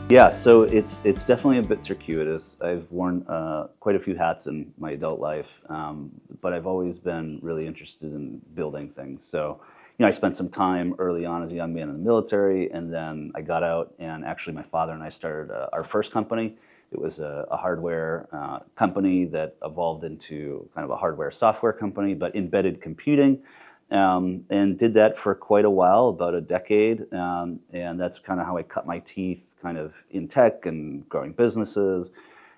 Yeah, so it's definitely a bit circuitous. I've worn quite a few hats in my adult life, but I've always been really interested in building things. So, I spent some time early on as a young man in the military, and then I got out, and actually my father and I started our first company. It was a hardware company that evolved into kind of a hardware software company, but embedded computing. And did that for quite a while, about a decade, and that's kind of how I cut my teeth kind of in tech and growing businesses.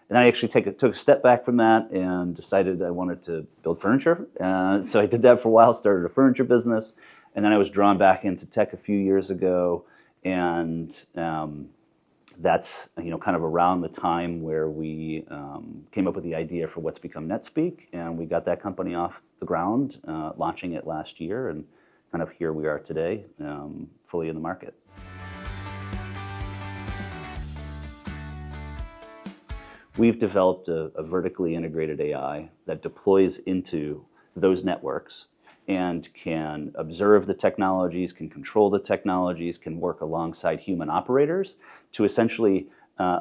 And I actually took a step back from that and decided I wanted to build furniture. So I did that for a while, started a furniture business, and then I was drawn back into tech a few years ago, and that's kind of around the time where we came up with the idea for what's become NetSpeek, and we got that company off the ground, launching it last year, and kind of here we are today, fully in the market. We've developed a vertically integrated AI that deploys into those networks and can observe the technologies, can control the technologies, can work alongside human operators to essentially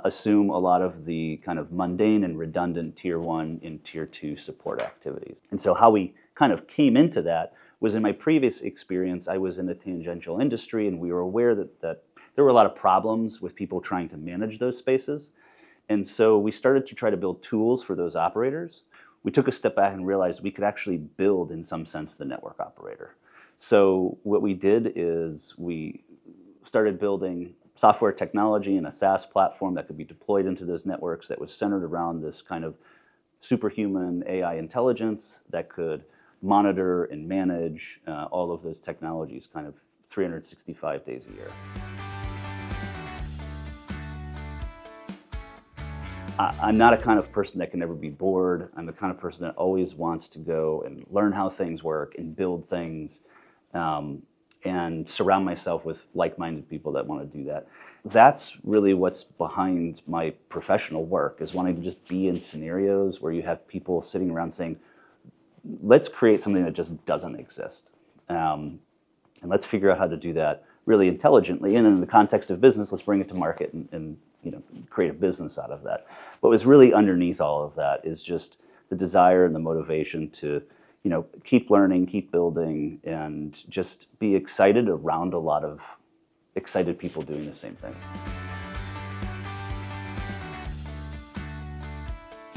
assume a lot of the kind of mundane and redundant tier 1 and tier 2 support activities. And so how we kind of came into that was, in my previous experience, I was in the tangential industry, and we were aware that there were a lot of problems with people trying to manage those spaces. And so we started to try to build tools for those operators. We took a step back and realized we could actually build, in some sense, the network operator. So what we did is we started building software technology and a SaaS platform that could be deployed into those networks that was centered around this kind of superhuman AI intelligence that could monitor and manage all of those technologies kind of 365 days a year. I'm not a kind of person that can ever be bored. I'm the kind of person that always wants to go and learn how things work and build things, and surround myself with like-minded people that want to do that. That's really what's behind my professional work, is wanting to just be in scenarios where you have people sitting around saying, let's create something that just doesn't exist. And let's figure out how to do that really intelligently. And in the context of business, let's bring it to market and create a business out of that. What was really underneath all of that is just the desire and the motivation to, keep learning, keep building, and just be excited around a lot of excited people doing the same thing.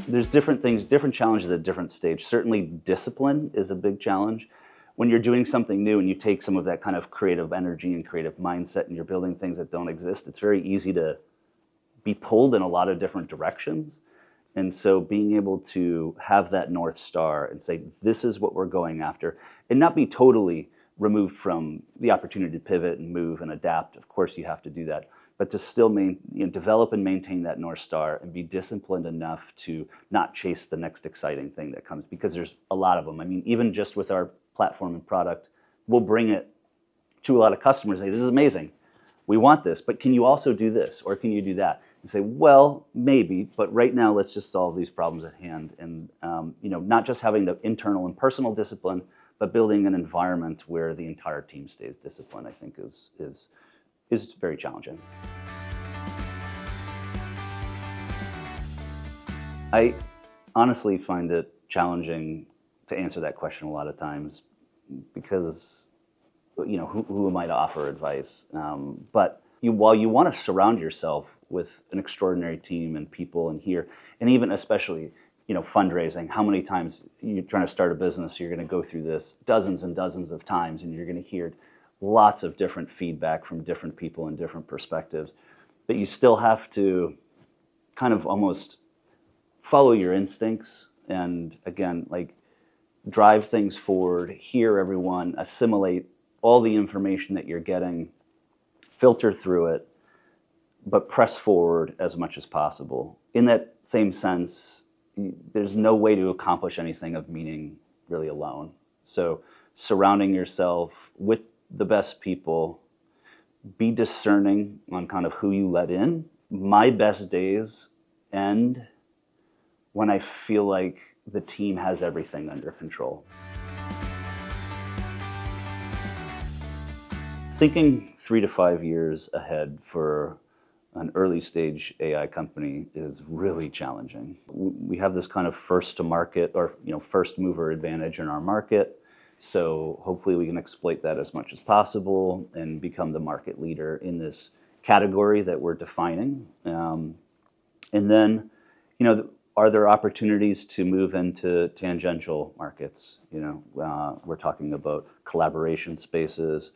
There's different things, different challenges at different stages. Certainly discipline is a big challenge. When you're doing something new and you take some of that kind of creative energy and creative mindset and you're building things that don't exist, it's very easy to be pulled in a lot of different directions. And so being able to have that North Star and say, this is what we're going after, and not be totally removed from the opportunity to pivot and move and adapt. Of course you have to do that, but to still develop and maintain that North Star and be disciplined enough to not chase the next exciting thing that comes, because there's a lot of them. I mean, even just with our platform and product, we'll bring it to a lot of customers and say, this is amazing, we want this, but can you also do this, or can you do that? And say, well, maybe, but right now let's just solve these problems at hand. And not just having the internal and personal discipline, but building an environment where the entire team stays disciplined, I think is very challenging. I honestly find it challenging to answer that question a lot of times, because who am I to offer advice? But while you want to surround yourself with an extraordinary team and people in here, and even especially, fundraising, how many times you're trying to start a business, you're going to go through this dozens and dozens of times, and you're going to hear lots of different feedback from different people and different perspectives. But you still have to kind of almost follow your instincts and, again, drive things forward, hear everyone, assimilate all the information that you're getting, filter through it, but press forward as much as possible. In that same sense, there's no way to accomplish anything of meaning really alone. So surrounding yourself with the best people, be discerning on kind of who you let in. My best days end when I feel like the team has everything under control. Thinking 3 to 5 years ahead for an early stage AI company is really challenging. We have this kind of first to market or first mover advantage in our market. So hopefully we can exploit that as much as possible and become the market leader in this category that we're defining. And then, are there opportunities to move into tangential markets? We're talking about collaboration spaces.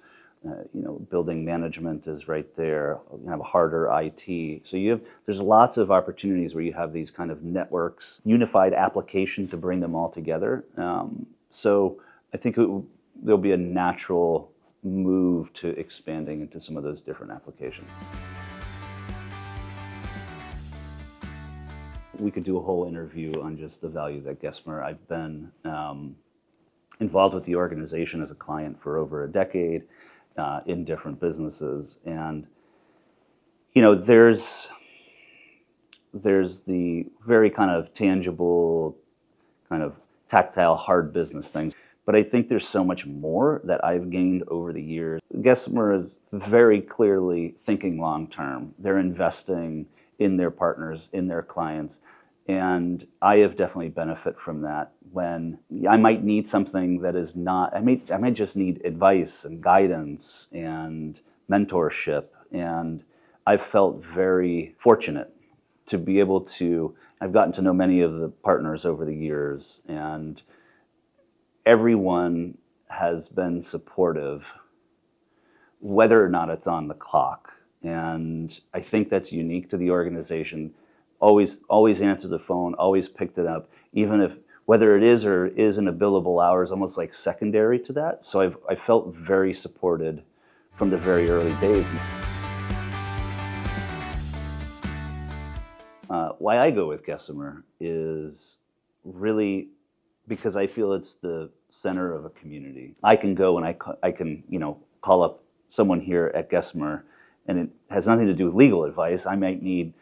Building management is right there. You have harder IT. So there's lots of opportunities where you have these kind of networks, unified application to bring them all together. So I think there'll be a natural move to expanding into some of those different applications. We could do a whole interview on just the value that Gesmer. I've been involved with the organization as a client for over a decade in different businesses, and there's the very kind of tangible, kind of tactile, hard business things. But I think there's so much more that I've gained over the years. Gesmer is very clearly thinking long term. They're investing in their partners, in their clients. And I have definitely benefit from that when I might need something that is not, I might just need advice and guidance and mentorship. And I've felt very fortunate to be able to, I've gotten to know many of the partners over the years, and everyone has been supportive, whether or not it's on the clock. And I think that's unique to the organization. Always answer the phone, always picked it up, even if whether it is or isn't a billable hour is almost like secondary to that. So I felt very supported from the very early days. Why I go with Gesmer is really because I feel it's the center of a community. I can go and I can call up someone here at Gesmer, and it has nothing to do with legal advice. I might need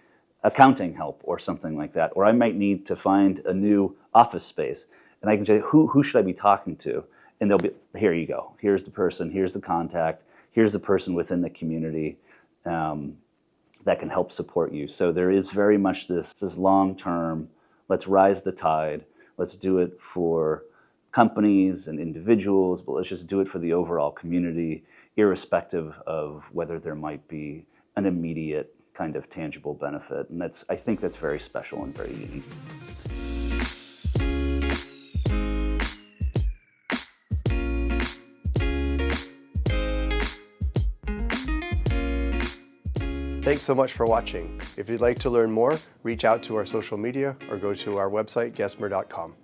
accounting help or something like that, or I might need to find a new office space, and I can say, who should I be talking to? And they'll be, here you go. Here's the person. Here's the contact. Here's the person within the community that can help support you. So there is very much this long-term, let's rise the tide. Let's do it for companies and individuals, but let's just do it for the overall community, irrespective of whether there might be an immediate kind of tangible benefit. And I think that's very special and very unique. Thanks so much for watching. If you'd like to learn more, reach out to our social media or go to our website, Gesmer.com.